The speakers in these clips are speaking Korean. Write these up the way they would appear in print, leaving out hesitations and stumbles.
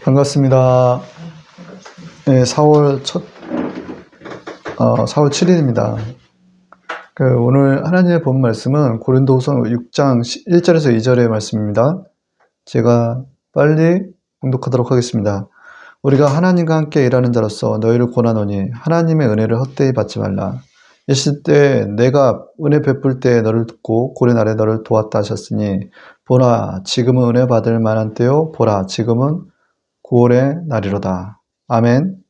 반갑습니다. 네, 4월 7일입니다. 오늘 하나님의 본 말씀은 고린도후서 6장 1절에서 2절의 말씀입니다. 제가 빨리 봉독하도록 하겠습니다. 우리가 하나님과 함께 일하는 자로서 너희를 권하노니 하나님의 은혜를 헛되이 받지 말라. 있을 때 내가 은혜 베풀 때 너를 듣고 고난 날에 너를 도왔다 하셨으니 보라 지금은 은혜 받을 만한 때요 보라 지금은 구원의 날이로다. 아멘.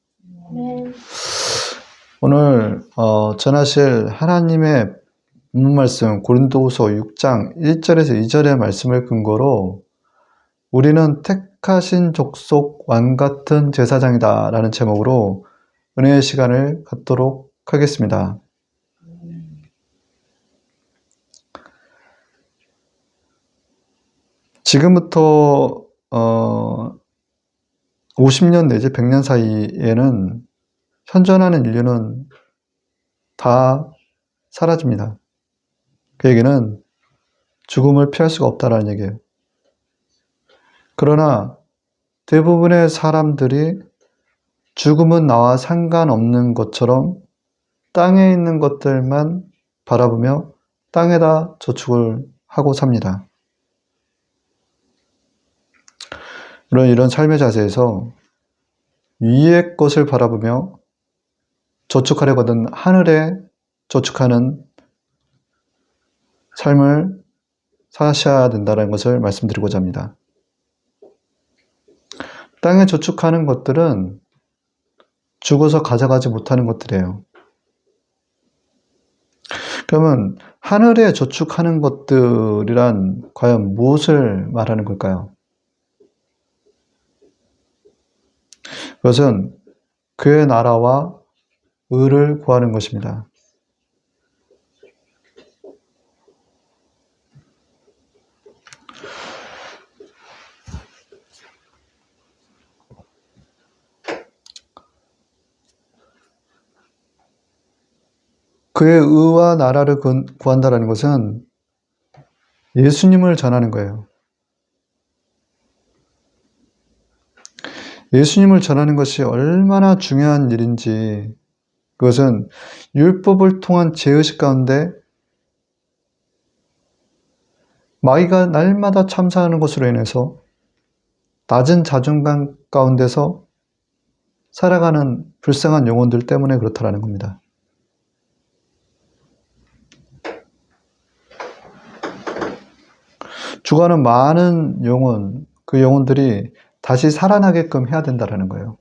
오늘 전하실 하나님의 본문 말씀 고린도후서 6장 1절에서 2절의 말씀을 근거로 우리는 택하신 족속 왕같은 제사장이다 라는 제목으로 은혜의 시간을 갖도록 하겠습니다. 지금부터 50년 내지 100년 사이에는 현존하는 인류는 다 사라집니다. 그 얘기는 죽음을 피할 수가 없다라는 얘기예요. 그러나 대부분의 사람들이 죽음은 나와 상관없는 것처럼 땅에 있는 것들만 바라보며 땅에다 저축을 하고 삽니다. 이런 삶의 자세에서 위의 것을 바라보며 저축하려거든 하늘에 저축하는 삶을 사셔야 된다는 것을 말씀드리고자 합니다. 땅에 저축하는 것들은 죽어서 가져가지 못하는 것들이에요. 그러면 하늘에 저축하는 것들이란 과연 무엇을 말하는 걸까요? 그것은 그의 나라와 의를 구하는 것입니다. 그의 의와 나라를 구한다는 것은 예수님을 전하는 거예요. 예수님을 전하는 것이 얼마나 중요한 일인지 그것은 율법을 통한 죄의식 가운데 마귀가 날마다 참사하는 것으로 인해서 낮은 자존감 가운데서 살아가는 불쌍한 영혼들 때문에 그렇다라는 겁니다. 죽어가는 많은 영혼, 그 영혼들이 다시 살아나게끔 해야 된다는 거예요.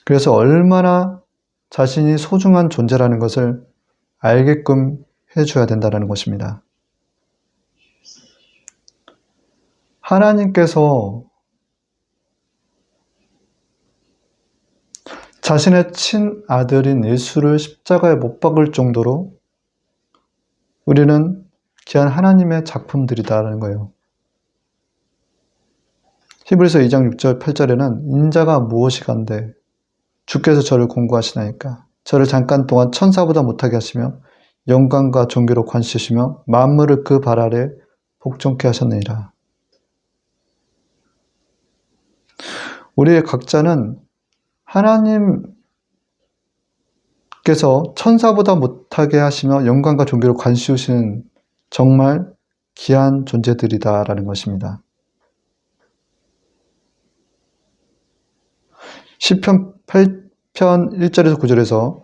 그래서 얼마나 자신이 소중한 존재라는 것을 알게끔 해줘야 된다는 것입니다. 하나님께서 자신의 친아들인 예수를 십자가에 못 박을 정도로 우리는 귀한 하나님의 작품들이다라는 거예요. 히브리서 2장 6절 8절에는 인자가 무엇이간데 주께서 저를 공고하시나이까 저를 잠깐 동안 천사보다 못하게 하시며 영광과 존귀로 관시시며 만물을 그 발 아래 복종케 하셨느니라. 우리의 각자는 하나님께서 천사보다 못하게 하시며 영광과 존귀로 관시우시는 정말 귀한 존재들이다라는 것입니다. 시편 8편 1절에서 9절에서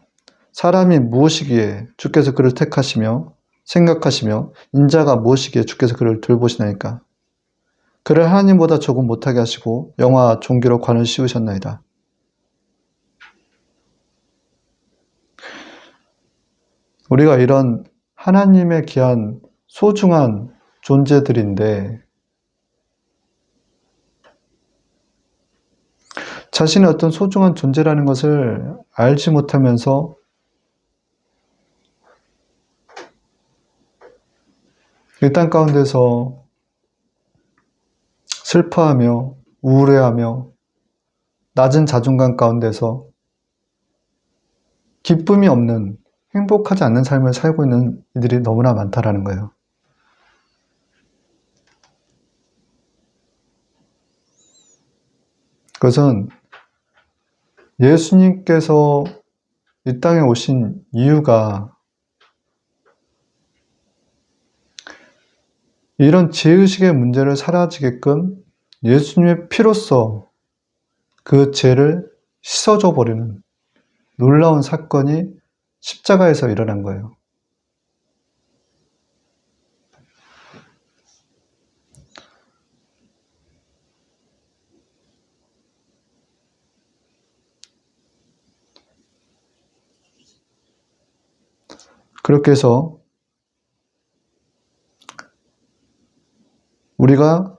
사람이 무엇이기에 주께서 그를 택하시며 생각하시며 인자가 무엇이기에 주께서 그를 돌보시나이까 그를 하나님보다 조금 못하게 하시고 영화 존귀로 관을 씌우셨나이다. 우리가 이런 하나님의 귀한 소중한 존재들인데 자신의 어떤 소중한 존재라는 것을 알지 못하면서 이 땅 가운데서 슬퍼하며 우울해하며 낮은 자존감 가운데서 기쁨이 없는 행복하지 않는 삶을 살고 있는 이들이 너무나 많다라는 거예요. 그것은 예수님께서 이 땅에 오신 이유가 이런 죄의식의 문제를 사라지게끔 예수님의 피로써 그 죄를 씻어줘 버리는 놀라운 사건이 십자가에서 일어난 거예요. 그렇게 해서 우리가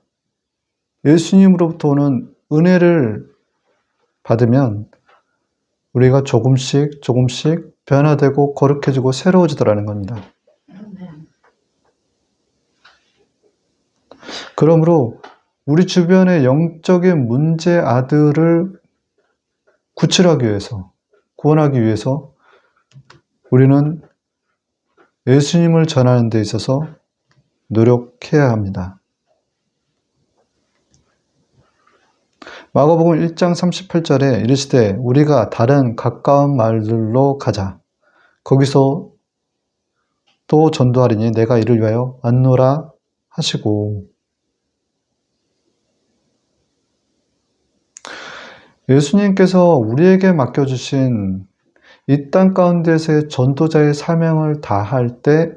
예수님으로부터 오는 은혜를 받으면 우리가 조금씩 변화되고 거룩해지고 새로워지더라는 겁니다. 그러므로 우리 주변의 영적인 문제 아들을 구출하기 위해서, 구원하기 위해서 우리는 예수님을 전하는 데 있어서 노력해야 합니다. 마가복음 1장 38절에 이르시되 우리가 다른 가까운 마을들로 가자. 거기서 또 전도하리니 내가 이를 위하여 왔노라 하시고, 예수님께서 우리에게 맡겨주신 이 땅 가운데서의 전도자의 사명을 다할 때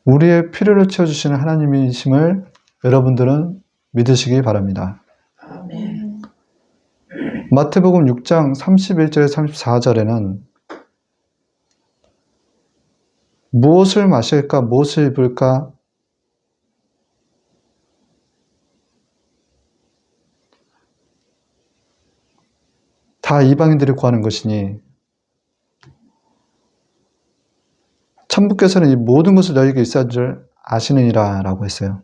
우리의 필요를 채워주시는 하나님이심을 여러분들은 믿으시기 바랍니다. 마태복음 6장 31절에 34절에는 무엇을 마실까, 무엇을 입을까, 다 이방인들이 구하는 것이니 천부께서는 이 모든 것을 너희에게 있어야 할 줄 아시느니라 라고 했어요.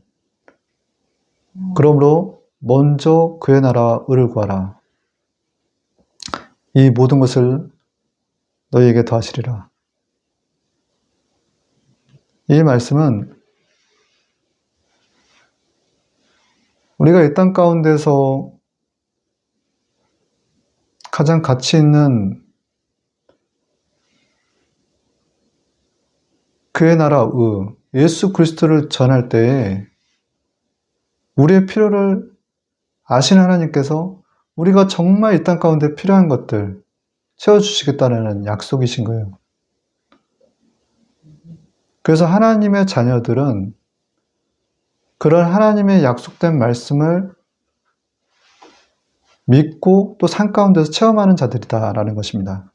그러므로 먼저 그의 나라와 의를 구하라. 이 모든 것을 너희에게 더하시리라. 이 말씀은 우리가 이 땅 가운데서 가장 가치 있는 그의 나라 의, 예수 그리스도를 전할 때에 우리의 필요를 아시는 하나님께서 우리가 정말 이 땅 가운데 필요한 것들 채워주시겠다는 약속이신 거예요. 그래서 하나님의 자녀들은 그런 하나님의 약속된 말씀을 믿고 또 삶 가운데서 체험하는 자들이다라는 것입니다.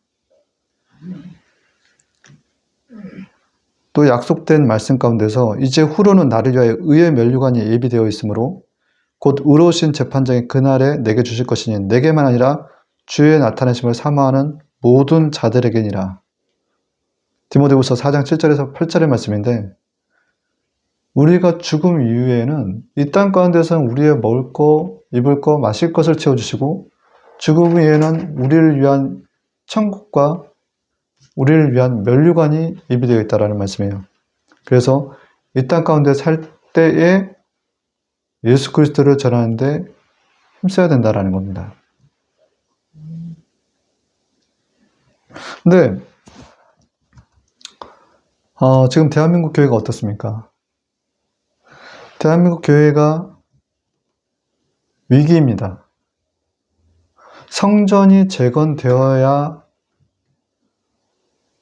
또 약속된 말씀 가운데서 이제 후로는 나를 위하여 의의 면류관이 예비되어 있으므로 곧 의로우신 재판장이 그날에 내게 주실 것이니 내게만 아니라 주의 나타나심을 사모하는 모든 자들에게니라. 디모데후서 4장 7절에서 8절의 말씀인데, 우리가 죽음 이후에는 이 땅 가운데서는 우리의 먹을 거, 입을 거, 마실 것을 채워주시고 죽음 이후에는 우리를 위한 천국과 우리를 위한 면류관이 예비되어 있다는 말씀이에요. 그래서 이 땅 가운데 살 때에 예수 그리스도를 전하는데 힘써야 된다는 겁니다. 근데 지금 대한민국 교회가 어떻습니까? 대한민국 교회가 위기입니다. 성전이 재건되어야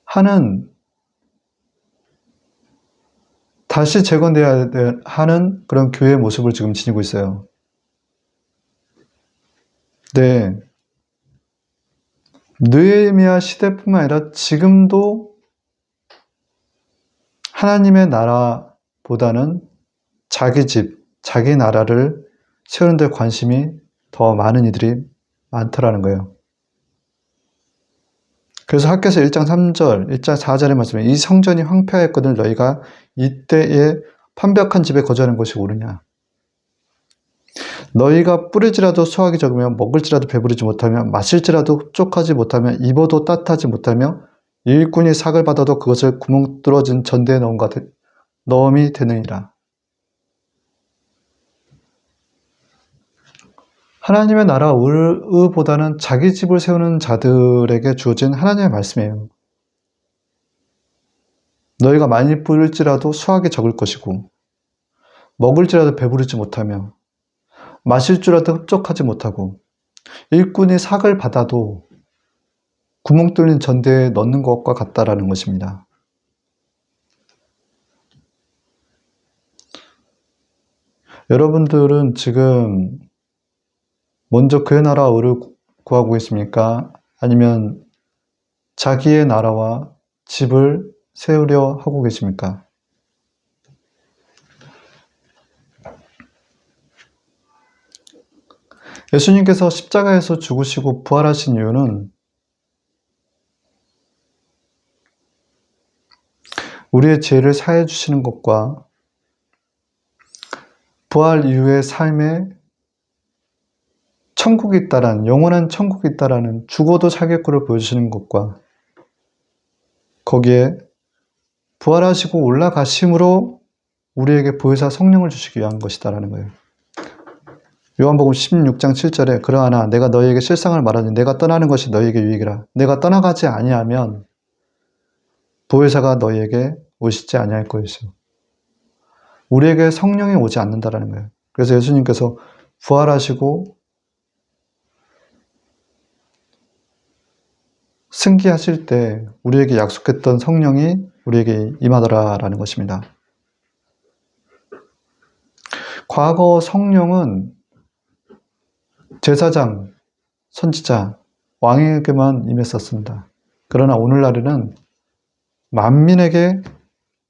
하는, 다시 재건되어야 하는 그런 교회의 모습을 지금 지니고 있어요. 네. 느헤미야 시대뿐만 아니라 지금도 하나님의 나라보다는 자기 집, 자기 나라를 세우는 데 관심이 더 많은 이들이 많더라는 거예요. 그래서 학개서 1장 3절, 1장 4절의 말씀에 이 성전이 황폐하였거늘 너희가 이때에 판벽한 집에 거주하는 것이 옳으냐. 너희가 뿌리지라도 수확이 적으며 먹을지라도 배부르지 못하며 마실지라도 흡족하지 못하며 입어도 따뜻하지 못하며 일꾼이 삭을 받아도 그것을 구멍 뚫어진 전대에 넣음이 되느니라. 하나님의 나라 의보다는 자기 집을 세우는 자들에게 주어진 하나님의 말씀이에요. 너희가 많이 뿌릴지라도 수확이 적을 것이고 먹을지라도 배부르지 못하며 마실 줄라도 흡족하지 못하고 일꾼이 삭을 받아도 구멍 뚫린 전대에 넣는 것과 같다라는 것입니다. 여러분들은 지금 먼저 그의 나라와 의를 구하고 있습니까? 아니면 자기의 나라와 집을 세우려 하고 계십니까? 예수님께서 십자가에서 죽으시고 부활하신 이유는 우리의 죄를 사해 주시는 것과 부활 이후의 삶에 천국이 있다라는, 영원한 천국이 있다라는, 죽어도 살겠구를 보여주시는 것과 거기에 부활하시고 올라가심으로 우리에게 보혜사 성령을 주시기 위한 것이다라는 거예요. 요한복음 16장 7절에 그러하나 내가 너희에게 실상을 말하니 내가 떠나는 것이 너희에게 유익이라. 내가 떠나가지 아니하면 보혜사가 너희에게 오시지 아니할 것이요. 우리에게 성령이 오지 않는다라는 거예요. 그래서 예수님께서 부활하시고 승기하실 때 우리에게 약속했던 성령이 우리에게 임하더라라는 것입니다. 과거 성령은 제사장, 선지자, 왕에게만 임했었습니다. 그러나 오늘날에는 만민에게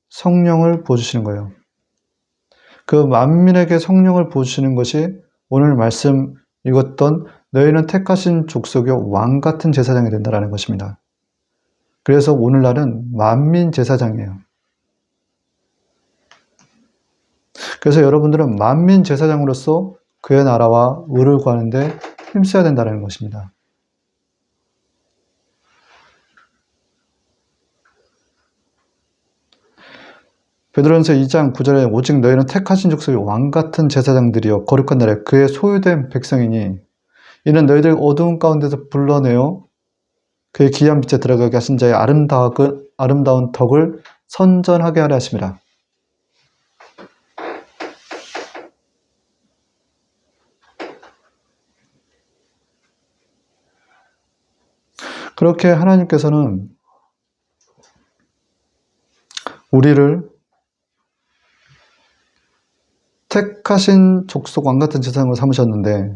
성령을 부어주시는 거예요. 그 만민에게 성령을 부어주시는 것이 오늘 말씀 읽었던 너희는 택하신 족속의 왕같은 제사장이 된다는 것입니다. 그래서 오늘날은 만민 제사장이에요. 그래서 여러분들은 만민 제사장으로서 그의 나라와 의를 구하는데 힘써야 된다는 것입니다. 베드로전서 2장 9절에 오직 너희는 택하신 족속의 왕같은 제사장들이여 거룩한 나라에 그의 소유된 백성이니 이는 너희들 어두운 가운데서 불러내어 그의 기이한 빛에 들어가게 하신 자의 아름다운 덕을 선전하게 하려 하심이라. 그렇게 하나님께서는 우리를 택하신 족속 왕같은 제사장으로 삼으셨는데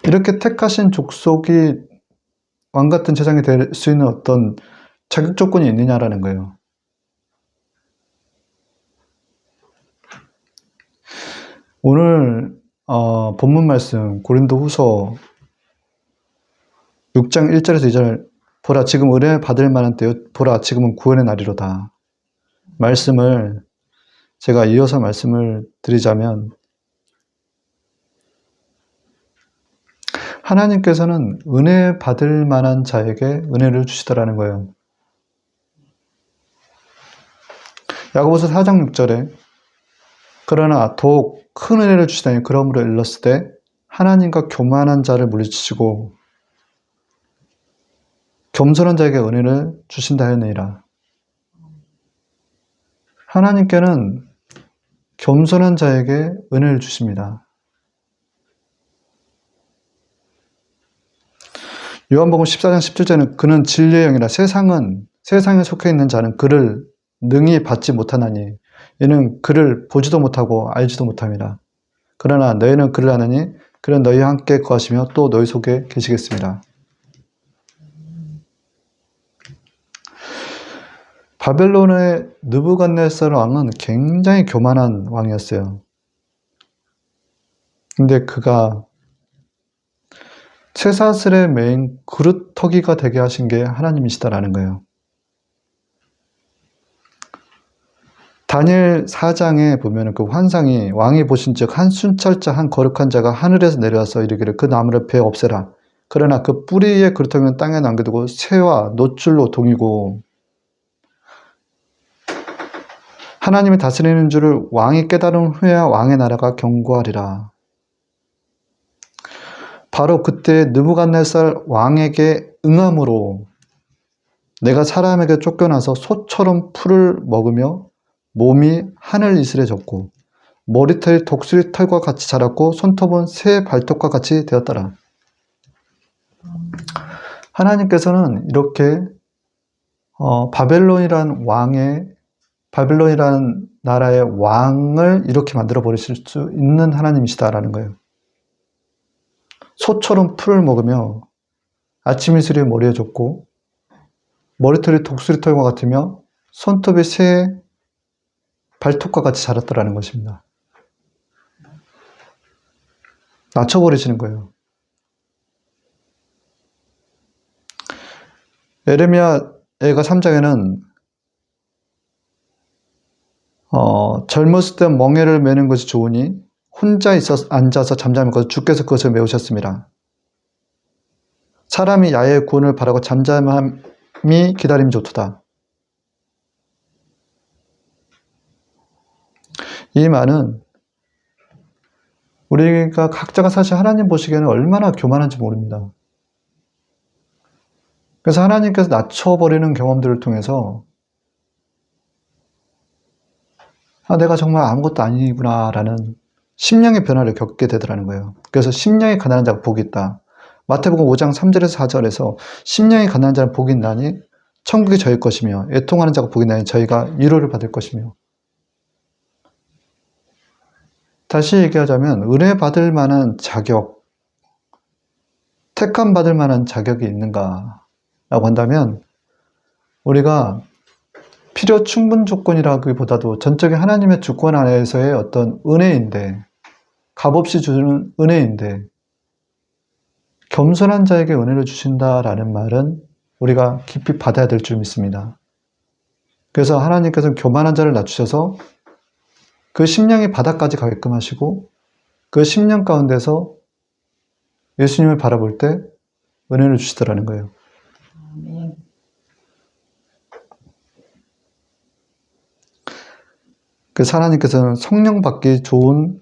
이렇게 택하신 족속이 왕같은 제사장이 될 수 있는 어떤 자격 조건이 있느냐라는 거예요. 오늘 본문 말씀 고린도후서 6장 1절에서 2절 보라 지금 은혜 받을 만한 때요 보라 지금은 구원의 날이로다. 말씀을 제가 이어서 말씀을 드리자면 하나님께서는 은혜 받을 만한 자에게 은혜를 주시더라는 거예요. 야고보서 4장 6절에 그러나 더욱 큰 은혜를 주시다니 그러므로 일렀을 때 하나님과 교만한 자를 물리치시고 겸손한 자에게 은혜를 주신다 하였느니라. 하나님께는 겸손한 자에게 은혜를 주십니다. 요한복음 14장 17절에는 그는 진리의 영이라 세상에 속해 있는 자는 그를 능히 받지 못하나니 이는 그를 보지도 못하고 알지도 못함이라. 그러나 너희는 그를 아느니 그는 너희와 함께 거하시며 또 너희 속에 계시겠습니다. 바벨론의 느부갓네살 왕은 굉장히 교만한 왕이었어요. 근데 그가 쇠사슬에 매인 그루터기가 되게 하신 게 하나님이시다라는 거예요. 다니엘 4장에 보면 그 환상이 왕이 보신 즉 한 순찰자 한 거룩한 자가 하늘에서 내려와서 이르기를 그 나무를 베어 없애라. 그러나 그 뿌리의 그루터기는 땅에 남겨두고 새와 노줄로 동이고 하나님이 다스리는 줄을 왕이 깨달은 후에야 왕의 나라가 견고하리라. 바로 그때 느부갓네살 왕에게 응함으로 내가 사람에게 쫓겨나서 소처럼 풀을 먹으며 몸이 하늘 이슬에 졌고 머리털이 독수리 털과 같이 자랐고 손톱은 새 발톱과 같이 되었더라. 하나님께서는 이렇게 바벨론이라는 나라의 왕을 이렇게 만들어 버리실 수 있는 하나님이시다라는 거예요. 소처럼 풀을 먹으며 아침 이슬이 머리에 졌고 머리털이 독수리 털과 같으며 손톱이 새 발톱과 같이 자랐더라는 것입니다. 낮춰버리시는 거예요. 에레미야가 3장에는 젊었을 때 멍에를 매는 것이 좋으니 혼자 앉아서 잠잠할 것을 주께서 그것을 메우셨습니다. 사람이 야의 구원을 바라고 잠잠함이 기다림이 좋도다. 이 말은 우리가 각자가 사실 하나님 보시기에는 얼마나 교만한지 모릅니다. 그래서 하나님께서 낮춰버리는 경험들을 통해서 내가 정말 아무것도 아니구나 라는 심령의 변화를 겪게 되더라는 거예요. 그래서 심령이 가난한 자가 복이 있다. 마태복음 5장 3절에서 4절에서 심령이 가난한 자는 복이 있나니 천국이 저희 것이며 애통하는 자가 복이 있나니 저희가 위로를 받을 것이며. 다시 얘기하자면 은혜 받을 만한 자격, 택함 받을 만한 자격이 있는가 라고 한다면 우리가 필요 충분 조건이라기보다도 전적인 하나님의 주권 안에서의 어떤 은혜인데, 값없이 주는 은혜인데 겸손한 자에게 은혜를 주신다라는 말은 우리가 깊이 받아야 될 줄 믿습니다. 그래서 하나님께서는 교만한 자를 낮추셔서 그 심령이 바닥까지 가게끔 하시고 그 심령 가운데서 예수님을 바라볼 때 은혜를 주시더라는 거예요. 그래서 하나님께서는 성령 받기 좋은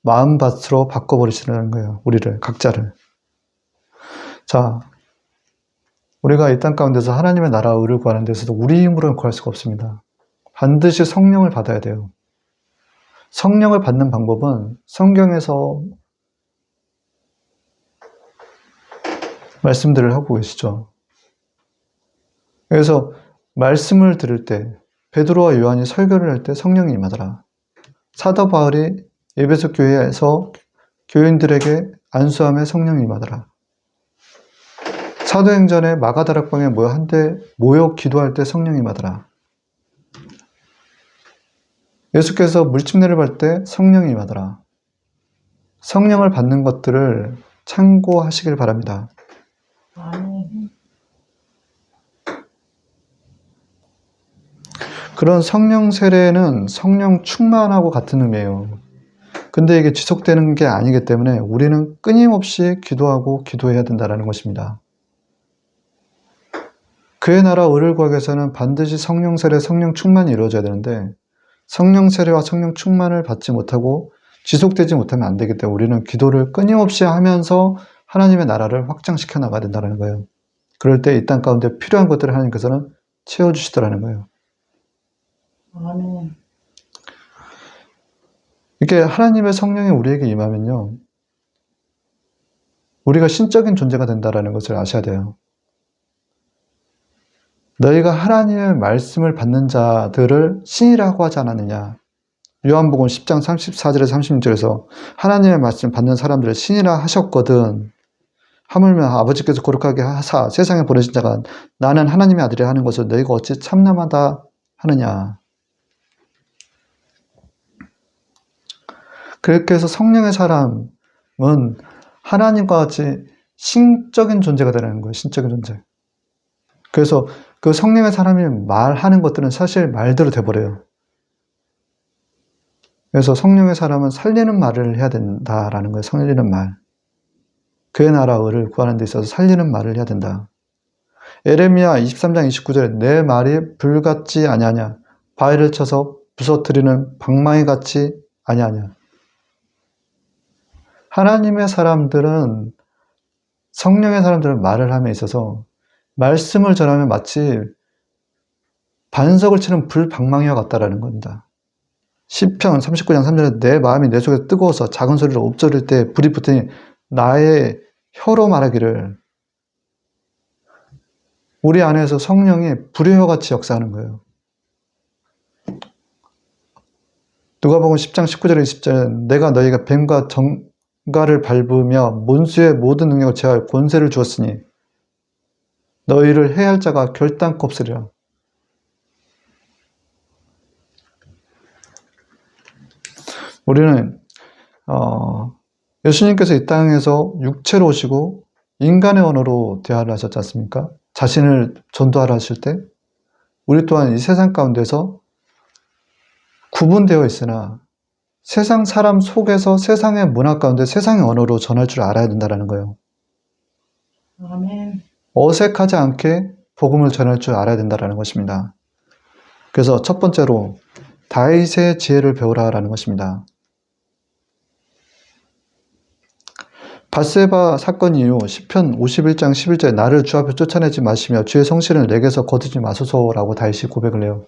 마음밭으로 바꿔버리시는 거예요. 우리를, 각자를. 자, 우리가 이 땅 가운데서 하나님의 나라 의를 구하는 데서도 우리 힘으로는 구할 수가 없습니다. 반드시 성령을 받아야 돼요. 성령을 받는 방법은 성경에서 말씀들을 하고 계시죠. 그래서 말씀을 들을 때 베드로와 요한이 설교를 할 때 성령이 임하더라. 사도 바울이 에베소 교회에서 교인들에게 안수함에 성령이 임하더라. 사도행전에 마가다락방에 모여 기도할 때 성령이 임하더라. 예수께서 물집례를 할 때 성령이 임하더라. 성령을 받는 것들을 참고하시길 바랍니다. 그런 성령 세례는 성령 충만하고 같은 의미예요. 근데 이게 지속되는 게 아니기 때문에 우리는 끊임없이 기도하고 기도해야 된다는 것입니다. 그의 나라 의를 구하기 위해서는 반드시 성령 세례, 성령 충만이 이루어져야 되는데 성령 세례와 성령 충만을 받지 못하고 지속되지 못하면 안 되기 때문에 우리는 기도를 끊임없이 하면서 하나님의 나라를 확장시켜 나가야 된다는 거예요. 그럴 때 이 땅 가운데 필요한 것들을 하나님께서는 채워주시더라는 거예요. 아멘. 이렇게 하나님의 성령이 우리에게 임하면요, 우리가 신적인 존재가 된다는 것을 아셔야 돼요. 너희가 하나님의 말씀을 받는 자들을 신이라고 하지 않았느냐. 요한복음 10장 34절에서 36절에서 하나님의 말씀 받는 사람들을 신이라 하셨거든. 하물며 아버지께서 거룩하게 하사 세상에 보내신 자가 나는 하나님의 아들이라 하는 것을 너희가 어찌 참남하다 하느냐. 그렇게 해서 성령의 사람은 하나님과 같이 신적인 존재가 되는 거예요. 신적인 존재. 그래서 그 성령의 사람이 말하는 것들은 사실 말대로 돼버려요. 그래서 성령의 사람은 살리는 말을 해야 된다라는 거예요. 살리는 말. 그의 나라 의를 구하는 데 있어서 살리는 말을 해야 된다. 에레미야 23장 29절에 내 말이 불같지 아니하냐. 바위를 쳐서 부서뜨리는 방망이 같이 아니야. 하나님의 사람들은, 성령의 사람들은 말을 함에 있어서 말씀을 전하면 마치 반석을 치는 불방망이와 같다라는 겁니다. 시편 39장 3절에 내 마음이 내 속에 뜨거워서 작은 소리로 읊조릴 때 불이 붙으니 나의 혀로 말하기를. 우리 안에서 성령이 불의 혀같이 역사하는 거예요. 누가복음 10장 19절에 20절에 내가 너희가 뱀과 정갈을 밟으며 몬수의 모든 능력을 제어할 권세를 주었으니 너희를 해할 자가 결단코 없으리라. 우리는 예수님께서 이 땅에서 육체로 오시고 인간의 언어로 대화를 하셨지 않습니까? 자신을 전도하라 하실 때 우리 또한 이 세상 가운데서 구분되어 있으나 세상 사람 속에서 세상의 문화 가운데 세상의 언어로 전할 줄 알아야 된다는 거예요. 아멘. 어색하지 않게 복음을 전할 줄 알아야 된다는 것입니다. 그래서 첫 번째로 다윗의 지혜를 배우라라는 것입니다. 밧세바 사건 이후 시편 51장 11절에 나를 주 앞에 쫓아내지 마시며 주의 성실을 내게서 거두지 마소서라고 다윗이 고백을 해요.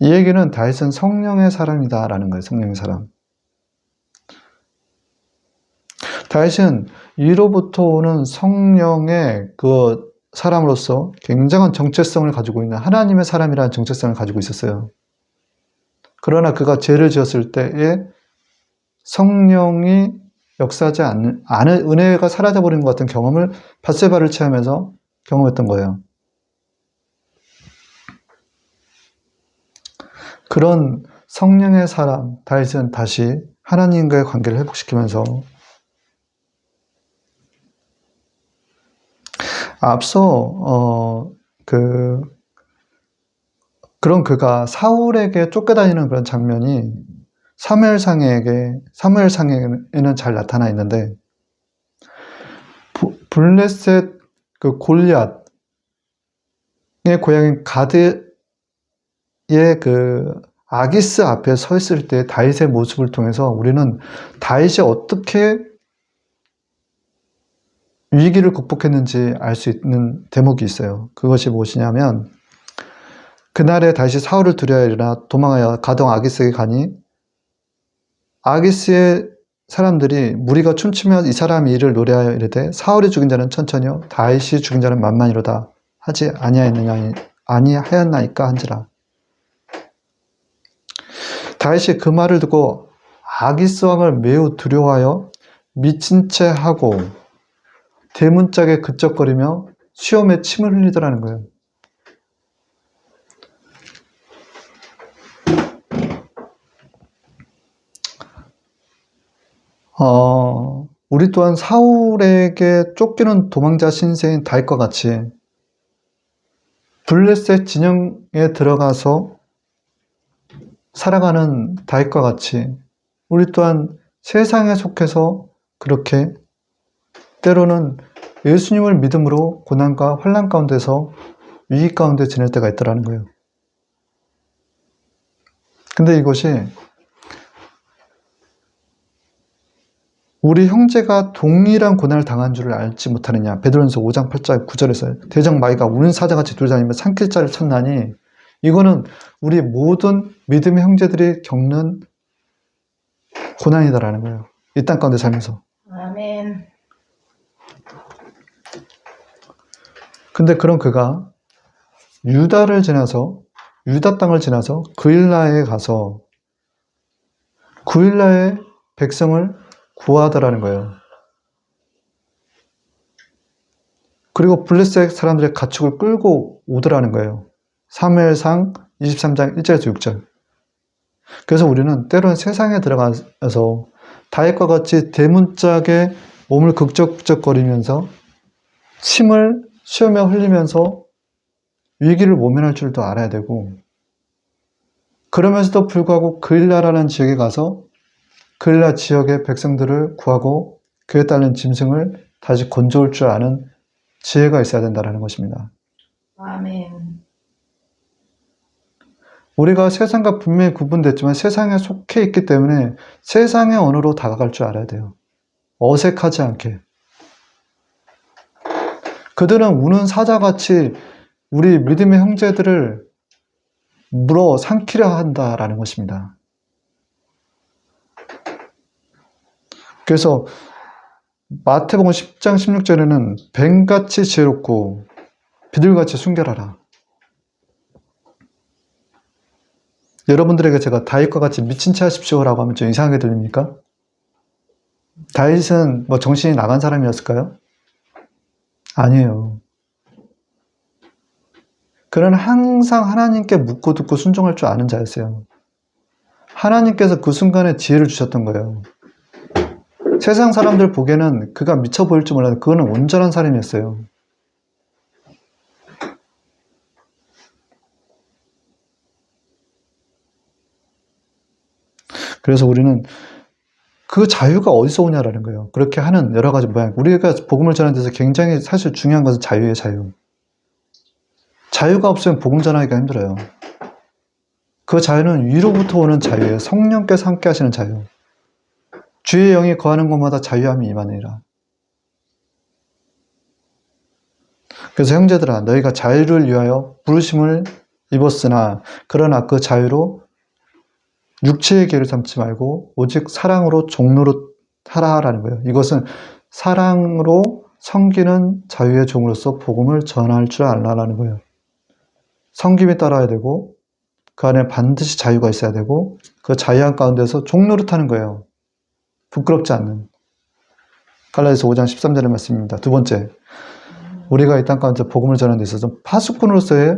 이 얘기는 다윗은 성령의 사람이다라는 거예요. 성령의 사람. 다윗은 이로부터 오는 성령의 그 사람으로서 굉장한 정체성을 가지고 있는 하나님의 사람이라는 정체성을 가지고 있었어요. 그러나 그가 죄를 지었을 때에 성령이 역사하지 않은 은혜가 사라져버린 것 같은 경험을 밧세바를 취하면서 경험했던 거예요. 그런 성령의 사람 다윗은 다시 하나님과의 관계를 회복시키면서 앞서 그런 그가 사울에게 쫓겨다니는 그런 장면이 사무엘상에는 잘 나타나 있는데 블레셋 그 골리앗의 고향인 가드의 그 아기스 앞에 서 있을 때 다윗의 모습을 통해서 우리는 다윗이 어떻게 위기를 극복했는지 알 수 있는 대목이 있어요. 그것이 무엇이냐면 그날에 다윗이 사울을 두려워 일어나 도망하여 가동 아기스에게 가니 아기스의 사람들이 무리가 춤추며 이 사람이 이를 노래하여 이르되 사울이 죽인 자는 천천히요 다윗이 죽인 자는 만만이로다 하지 아니하였나이까 한지라. 다윗이 그 말을 듣고 아기스 왕을 매우 두려워하여 미친 채 하고 대문짝에 그쩍거리며 수염에 침을 흘리더라는 거예요. 우리 또한 사울에게 쫓기는 도망자 신세인 다윗과 같이 블레셋 진영에 들어가서 살아가는 다윗과 같이 우리 또한 세상에 속해서 그렇게 때로는 예수님을 믿음으로 고난과 환난 가운데서 위기 가운데 지낼 때가 있더라는 거예요. 근데 이것이 우리 형제가 동일한 고난을 당한 줄을 알지 못하느냐. 베드로전서 5장 8절 9절에서 대적 마귀가 우는 사자같이 돌아다니며 산길자를 찾나니 이거는 우리 모든 믿음의 형제들이 겪는 고난이다라는 거예요. 이 땅 가운데 살면서. 아멘. 근데 그런 그가 유다 땅을 지나서 그일라에 가서 그일라의 백성을 구하더라는 거예요. 그리고 블레셋 사람들의 가축을 끌고 오더라는 거예요. 사무엘상 23장 1절에서 6절. 그래서 우리는 때로는 세상에 들어가서 다윗과 같이 대문짝에 몸을 극적극적거리면서 침을 쉬며 흘리면서 위기를 모면할 줄도 알아야 되고 그러면서도 불구하고 그일라라는 지역에 가서 그일라 지역의 백성들을 구하고 그에 따른 짐승을 다시 건져올 줄 아는 지혜가 있어야 된다는 것입니다. 아멘. 우리가 세상과 분명히 구분됐지만 세상에 속해 있기 때문에 세상의 언어로 다가갈 줄 알아야 돼요. 어색하지 않게. 그들은 우는 사자같이 우리 믿음의 형제들을 물어 삼키려 한다라는 것입니다. 그래서 마태복음 10장 16절에는 뱀같이 지혜롭고 비둘같이 순결하라. 여러분들에게 제가 다윗과 같이 미친 채 하십시오라고 하면 좀 이상하게 들립니까? 다윗은 뭐 정신이 나간 사람이었을까요? 아니에요. 그는 항상 하나님께 묻고 듣고 순종할 줄 아는 자였어요. 하나님께서 그 순간에 지혜를 주셨던 거예요. 세상 사람들 보기에는 그가 미쳐 보일지 몰라도 그거는 온전한 사람이었어요. 그래서 우리는 그 자유가 어디서 오냐라는 거예요. 그렇게 하는 여러 가지 모양. 우리가 복음을 전하는 데서 굉장히 사실 중요한 것은 자유예요, 자유. 자유가 없으면 복음 전하기가 힘들어요. 그 자유는 위로부터 오는 자유예요. 성령께서 함께 하시는 자유. 주의 영이 거하는 곳마다 자유함이 임하느니라. 그래서 형제들아, 너희가 자유를 위하여 부르심을 입었으나 그러나 그 자유로 육체의 기회를 삼지 말고 오직 사랑으로 종로로 하라라는 거예요. 이것은 사랑으로 섬기는 자유의 종으로서 복음을 전할 줄 알라라는 거예요. 섬김이 따라야 되고 그 안에 반드시 자유가 있어야 되고 그 자유한 가운데서 종노릇하는 거예요. 부끄럽지 않는. 갈라디아서 5장 13절의 말씀입니다. 두 번째, 우리가 이 땅 가운데 복음을 전하는 데 있어서 파수꾼으로서의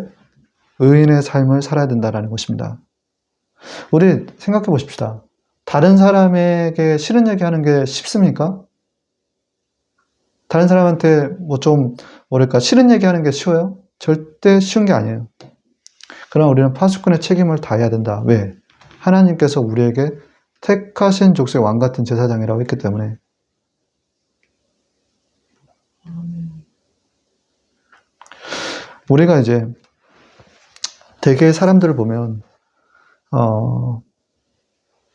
의인의 삶을 살아야 된다는 것입니다. 우리 생각해 보십시다. 다른 사람에게 싫은 얘기 하는 게 쉽습니까? 다른 사람한테 뭐 좀 뭐랄까 싫은 얘기 하는 게 쉬워요? 절대 쉬운 게 아니에요. 그러나 우리는 파수꾼의 책임을 다해야 된다. 왜? 하나님께서 우리에게 택하신 족속의 왕 같은 제사장이라고 했기 때문에. 우리가 이제 되게 사람들을 보면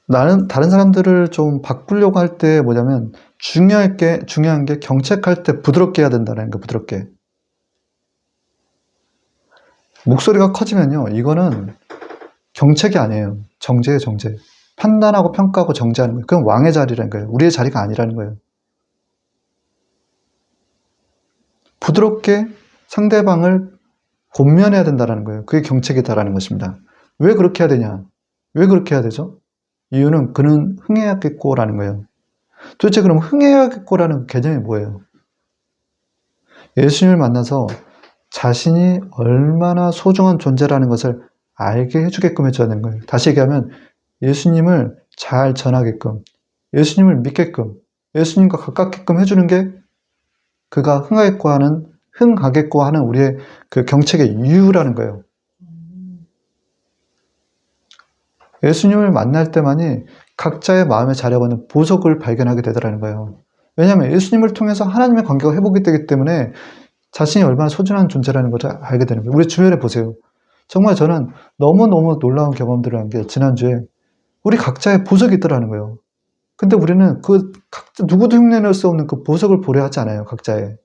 나는 다른 사람들을 좀 바꾸려고 할 때 뭐냐면 중요한 게 경책할 때 부드럽게 해야 된다는 거, 부드럽게. 목소리가 커지면요, 이거는 경책이 아니에요. 정죄예요, 정죄. 판단하고 평가하고 정죄하는 거예요. 그건 왕의 자리라는 거예요. 우리의 자리가 아니라는 거예요. 부드럽게 상대방을 권면해야 된다는 거예요. 그게 경책이다라는 것입니다. 왜 그렇게 해야 되냐? 왜 그렇게 해야 되죠? 이유는 그는 흥해야겠고라는 거예요. 도대체 그럼 흥해야겠고라는 개념이 뭐예요? 예수님을 만나서 자신이 얼마나 소중한 존재라는 것을 알게 해주게끔 해줘야 되는 거예요. 다시 얘기하면 예수님을 잘 전하게끔, 예수님을 믿게끔, 예수님과 가깝게끔 해주는 게 그가 흥하겠고 하는 우리의 그 경책의 이유라는 거예요. 예수님을 만날 때만이 각자의 마음에 자려보는 보석을 발견하게 되더라는 거예요. 왜냐하면 예수님을 통해서 하나님의 관계가 회복이 되기 때문에 자신이 얼마나 소중한 존재라는 것을 알게 되는 거예요. 우리 주변에 보세요. 정말 저는 너무너무 놀라운 경험들을 한 게 지난주에 우리 각자의 보석이 있더라는 거예요. 근데 우리는 누구도 흉내낼 수 없는 그 보석을 보려 하지 않아요. 각자의.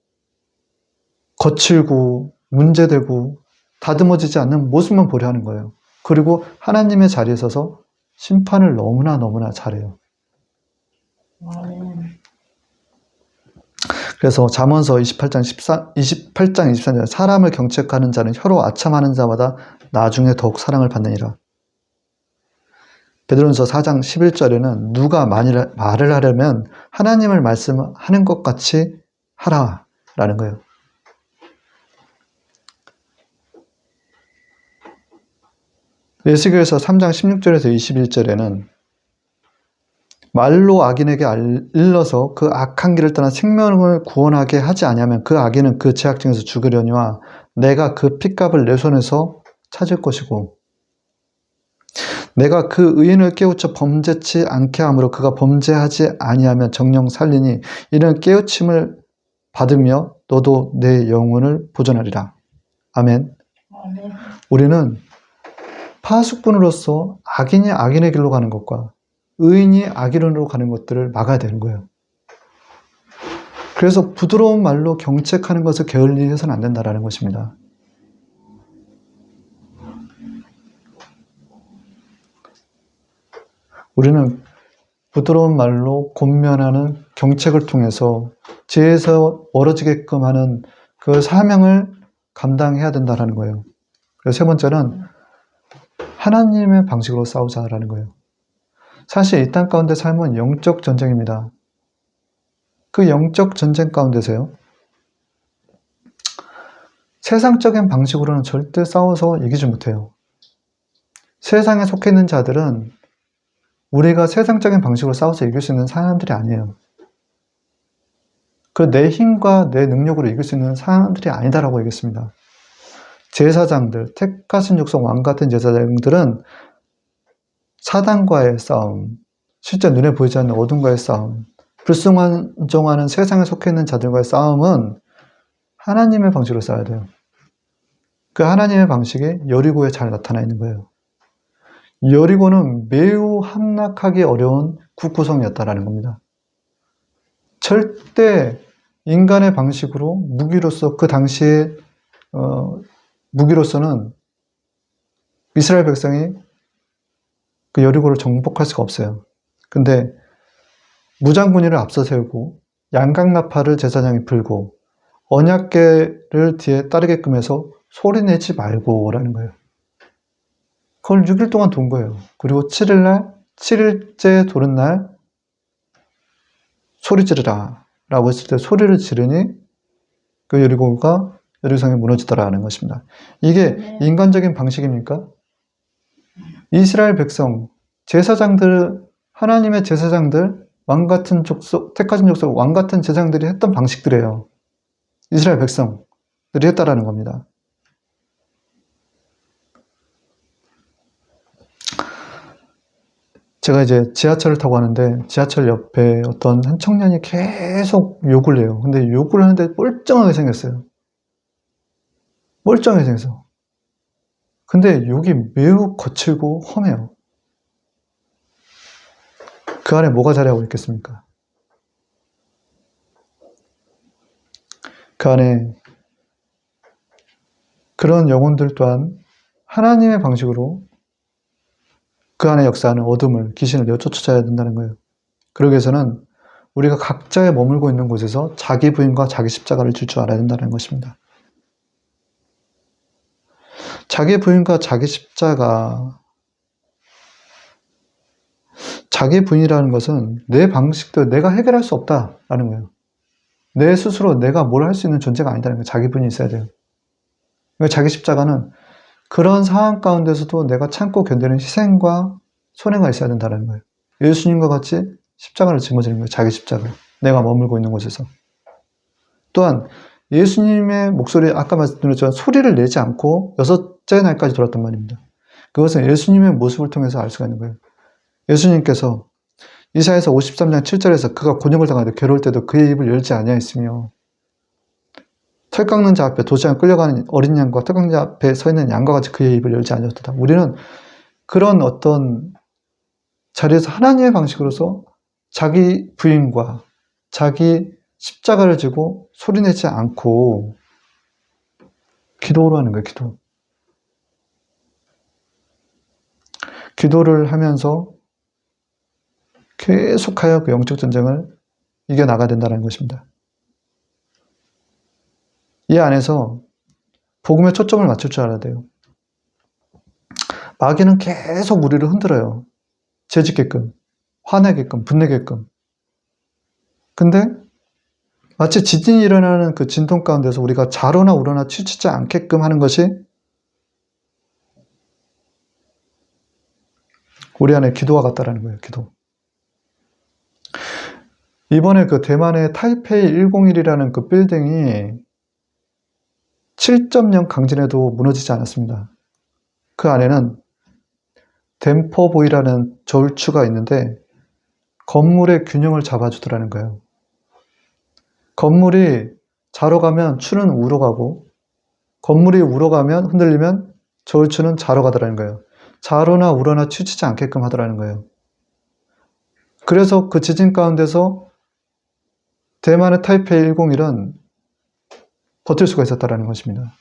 거칠고 문제되고 다듬어지지 않는 모습만 보려 하는 거예요. 그리고 하나님의 자리에 서서 심판을 너무나 잘해요. 그래서 잠언서 28장 23절 사람을 경책하는 자는 혀로 아첨하는 자마다 나중에 더욱 사랑을 받느니라. 베드로전서 4장 11절에는 누가 만일 말을 하려면 하나님을 말씀하는 것 같이 하라라는 거예요. 에스겔서 3장 16절에서 21절에는 말로 악인에게 일러서 그 악한 길을 떠나 생명을 구원하게 하지 아니하면 그 악인은 그 죄악 중에서 죽으려니와 내가 그 핏값을 내 손에서 찾을 것이고 내가 그 의인을 깨우쳐 범죄치 않게 하므로 그가 범죄하지 아니하면 정령 살리니 이는 깨우침을 받으며 너도 내 영혼을 보존하리라. 아멘. 아멘. 우리는 파수꾼으로서 악인이 악인의 길로 가는 것과 의인이 악인으로 가는 것들을 막아야 되는 거예요. 그래서 부드러운 말로 경책하는 것을 게을리 해서는 안 된다는 것입니다. 우리는 부드러운 말로 권면하는 경책을 통해서 죄에서 멀어지게끔 하는 그 사명을 감당해야 된다는 거예요. 그래서 세 번째는 하나님의 방식으로 싸우자라는 거예요. 사실 이 땅 가운데 삶은 영적 전쟁입니다. 그 영적 전쟁 가운데서요, 세상적인 방식으로는 절대 싸워서 이기지 못해요. 세상에 속해 있는 자들은 우리가 세상적인 방식으로 싸워서 이길 수 있는 사람들이 아니에요. 그 내 힘과 내 능력으로 이길 수 있는 사람들이 아니다라고 얘기했습니다. 제사장들, 택하신 족속 왕 같은 제사장들은 사단과의 싸움, 실제 눈에 보이지 않는 어둠과의 싸움, 불순종하는 세상에 속해 있는 자들과의 싸움은 하나님의 방식으로 싸워야 돼요. 그 하나님의 방식이 여리고에 잘 나타나 있는 거예요. 여리고는 매우 함락하기 어려운 국구성이었다라는 겁니다. 절대 인간의 방식으로 무기로서 그 당시에 무기로서는 이스라엘 백성이 그 여리고를 정복할 수가 없어요. 근데 무장군의를 앞서 세우고 양강나팔을 제사장이 불고 언약궤를 뒤에 따르게끔 해서 소리내지 말고라는 거예요. 그걸 6일 동안 돈 거예요. 그리고 7일날 7일째 도는 날 소리 지르라 라고 했을 때 소리를 지르니 그 여리고성이 무너지더라는 것입니다. 이게 인간적인 방식입니까? 이스라엘 백성, 제사장들, 하나님의 제사장들, 왕같은 족속, 택하신 족속, 왕같은 제사장들이 했던 방식들이에요. 이스라엘 백성들이 했다라는 겁니다. 제가 이제 지하철을 타고 가는데 지하철 옆에 어떤 한 청년이 계속 욕을 해요. 근데 욕을 하는데 뻘쩡하게 생겼어요. 뻘쩡하게 생겼어. 근데 욕이 매우 거칠고 험해요. 그 안에 뭐가 자리하고 있겠습니까? 그 안에 그런 영혼들 또한 하나님의 방식으로 그 안에 역사하는 어둠을, 귀신을 내쫓아야 된다는 거예요. 그러기 위해서는 우리가 각자의 머물고 있는 곳에서 자기 부인과 자기 십자가를 질 줄 알아야 된다는 것입니다. 자기 부인과 자기 십자가, 자기 부인이라는 것은 내 방식도 내가 해결할 수 없다라는 거예요. 내 스스로 내가 뭘 할 수 있는 존재가 아니다는 거예요. 자기 부인이 있어야 돼요. 자기 십자가는 그런 상황 가운데서도 내가 참고 견디는 희생과 손해가 있어야 된다는 거예요. 예수님과 같이 십자가를 짊어지는 거예요. 자기 십자가. 내가 머물고 있는 곳에서. 또한 예수님의 목소리, 아까 말씀드렸지만 소리를 내지 않고 6째 날까지 돌았단 말입니다. 그것은 예수님의 모습을 통해서 알 수가 있는 거예요. 예수님께서 이사야서 53장 7절에서 그가 곤욕을 당하되 괴로울 때도 그의 입을 열지 아니하였으며 털 깎는 자 앞에 도시장 끌려가는 어린 양과 털 깎는 자 앞에 서 있는 양과 같이 그의 입을 열지 아니하였다. 우리는 그런 어떤 자리에서 하나님의 방식으로서 자기 부인과 자기 십자가를 지고 소리내지 않고 기도로 하는 거예요. 기도. 기도를 하면서 계속하여 그 영적 전쟁을 이겨나가야 된다는 것입니다. 이 안에서 복음에 초점을 맞출 줄 알아야 돼요. 마귀는 계속 우리를 흔들어요. 죄짓게끔, 화내게끔, 분내게끔. 근데 마치 지진이 일어나는 그 진동 가운데서 우리가 좌로나 우로나 치우치지 않게끔 하는 것이 우리 안에 기도와 같다라는 거예요. 기도. 이번에 그 대만의 타이페이 101이라는 그 빌딩이 7.0 강진에도 무너지지 않았습니다. 그 안에는 댐퍼보이라는 절추가 있는데 건물의 균형을 잡아주더라는 거예요. 건물이 좌로 가면 추는 우로 가고 건물이 우로 가면 흔들리면 절추는 좌로 가더라는 거예요. 자로나 우러나 치우치지 않게끔 하더라는 거예요. 그래서 그 지진 가운데서 대만의 타이페이 101은 버틸 수가 있었다는 것입니다.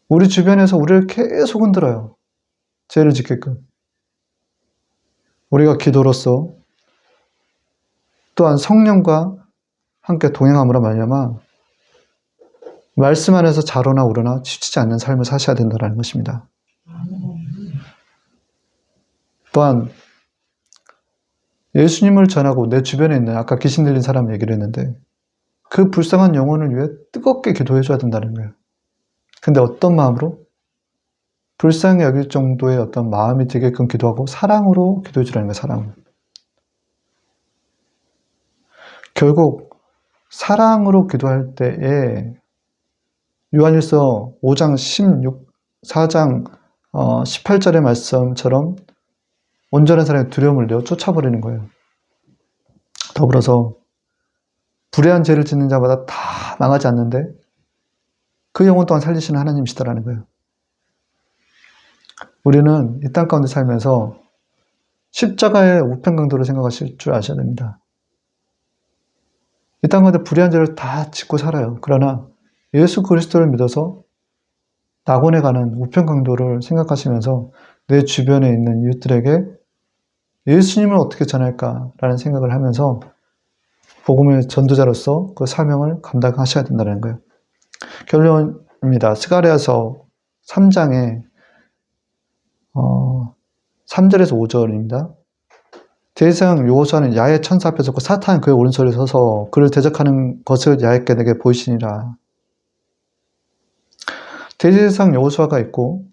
우리 주변에서 우리를 계속 흔들어요. 죄를 짓게끔. 우리가 기도로서 또한 성령과 함께 동행함으로 말미암아 말씀 안에서 자로나 우러나 치우치지 않는 삶을 사셔야 된다는 것입니다. 또한 예수님을 전하고 내 주변에 있는 아까 귀신 들린 사람 얘기를 했는데 그 불쌍한 영혼을 위해 뜨겁게 기도해 줘야 된다는 거예요. 근데 어떤 마음으로? 불쌍히 여길 정도의 어떤 마음이 되게끔 기도하고 사랑으로 기도해 주라는 거예요. 사랑으로. 결국 사랑으로 기도할 때에 요한일서 5장 4장 18절의 말씀처럼 온전한 사람의 두려움을 내어 쫓아버리는 거예요. 더불어서 불의한 죄를 짓는 자마다 다 망하지 않는데 그 영혼 또한 살리시는 하나님이시다라는 거예요. 우리는 이 땅 가운데 살면서 십자가의 우편강도를 생각하실 줄 아셔야 됩니다. 이 땅 가운데 불의한 죄를 다 짓고 살아요. 그러나 예수 그리스도를 믿어서 낙원에 가는 우편강도를 생각하시면서 내 주변에 있는 이웃들에게 예수님을 어떻게 전할까라는 생각을 하면서 복음의 전도자로서 그 사명을 감당하셔야 된다는 거예요. 결론입니다. 스가랴서 3장에 3절에서 5절입니다. 대제사장 여호수아는 야훼 천사 앞에 섰고 사탄은 그의 오른손에 서서 그를 대적하는 것을 야훼께 내게 보이시니라. 대제사장 여호수아가 있고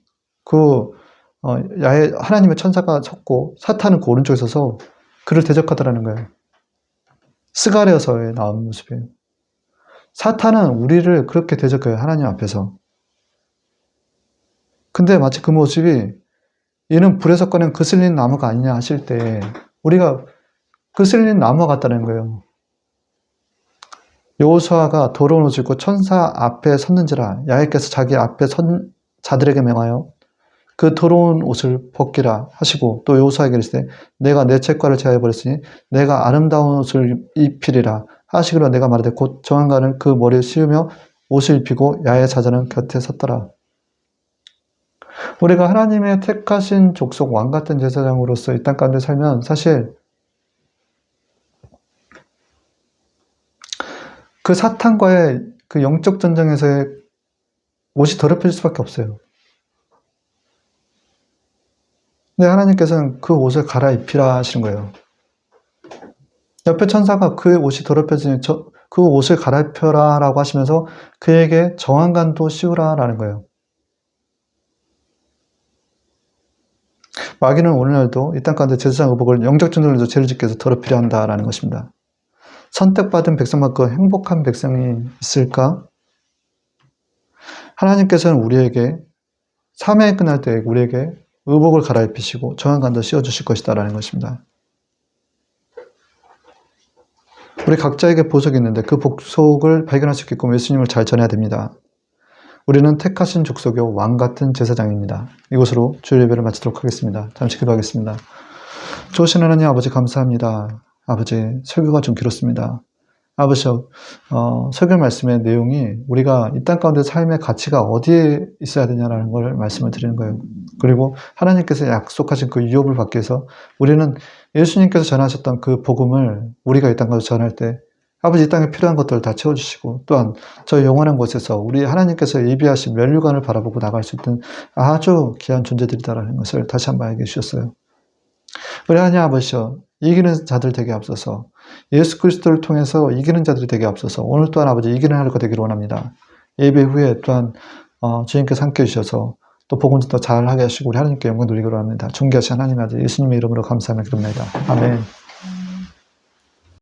그 야훼 하나님의 천사가 섰고 사탄은 그 오른쪽에 서서 그를 대적하더라는 거예요. 스가랴서에 나온 모습이에요. 사탄은 우리를 그렇게 대적해요. 하나님 앞에서. 근데 마치 그 모습이 얘는 불에서 꺼낸 그슬린 나무가 아니냐 하실 때 우리가 그슬린 나무와 같다는 거예요. 여호수아가 더러운 옷을 입고 천사 앞에 섰는지라 야훼께서 자기 앞에 선 자들에게 명하여 그 더러운 옷을 벗기라 하시고 또 여호수아에게 이르시되 내가 내 책과를 제하여 버렸으니 내가 아름다운 옷을 입히리라 하시기로 내가 말하되 곧 저항가는 그 머리를 씌우며 옷을 입히고 야훼 사자는 곁에 섰더라. 우리가 하나님의 택하신 족속 왕같은 제사장으로서 이 땅 가운데 살면 사실 그 사탄과의 그 영적 전쟁에서의 옷이 더럽혀질 수밖에 없어요. 근데 하나님께서는 그 옷을 갈아입히라 하시는 거예요. 옆에 천사가 그의 옷이 더럽혀지니 그 옷을 갈아입혀라 라고 하시면서 그에게 정한간도 씌우라 라는 거예요. 마귀는 오늘날도 이 땅 가운데 제사장 의복을 영적 전쟁에서 죄를 짓게 해서 더럽히려 한다라는 것입니다. 선택받은 백성만큼 행복한 백성이 있을까? 하나님께서는 우리에게 사명이 끝날 때 우리에게 의복을 갈아입히시고 정한간도 씌워주실 것이다라는 것입니다. 우리 각자에게 보석이 있는데 그 보석을 발견할 수 있게끔 예수님을 잘 전해야 됩니다. 우리는 택하신 족속이요 왕같은 제사장입니다. 이것으로 주일 예배를 마치도록 하겠습니다. 잠시 기도하겠습니다. 좋으신 하나님 아버지 감사합니다. 아버지 설교가 좀 길었습니다. 아버지 설교 말씀의 내용이 우리가 이 땅 가운데 삶의 가치가 어디에 있어야 되냐라는 걸 말씀을 드리는 거예요. 그리고 하나님께서 약속하신 그 유업을 받기 위해서 우리는 예수님께서 전하셨던 그 복음을 우리가 이 땅 가운데 전할 때 아버지 이 땅에 필요한 것들을 다 채워주시고 또한 저 영원한 곳에서 우리 하나님께서 예비하신 면류관을 바라보고 나갈 수 있는 아주 귀한 존재들이다라는 것을 다시 한번 알게 해주셨어요. 우리 하나님 아버지여 이기는 자들 되게 앞서서 예수 그리스도를 통해서 이기는 자들이 되게 앞서서 오늘 또한 아버지 이기는 하루가 되기를 원합니다. 예배 후에 또한 주님께서 함께 해주셔서 또 복음도 더 잘하게 하시고 우리 하나님께 영광 돌리기로 합니다. 존귀하신 하나님 아들 예수님의 이름으로 감사하며 기도합니다. 아멘.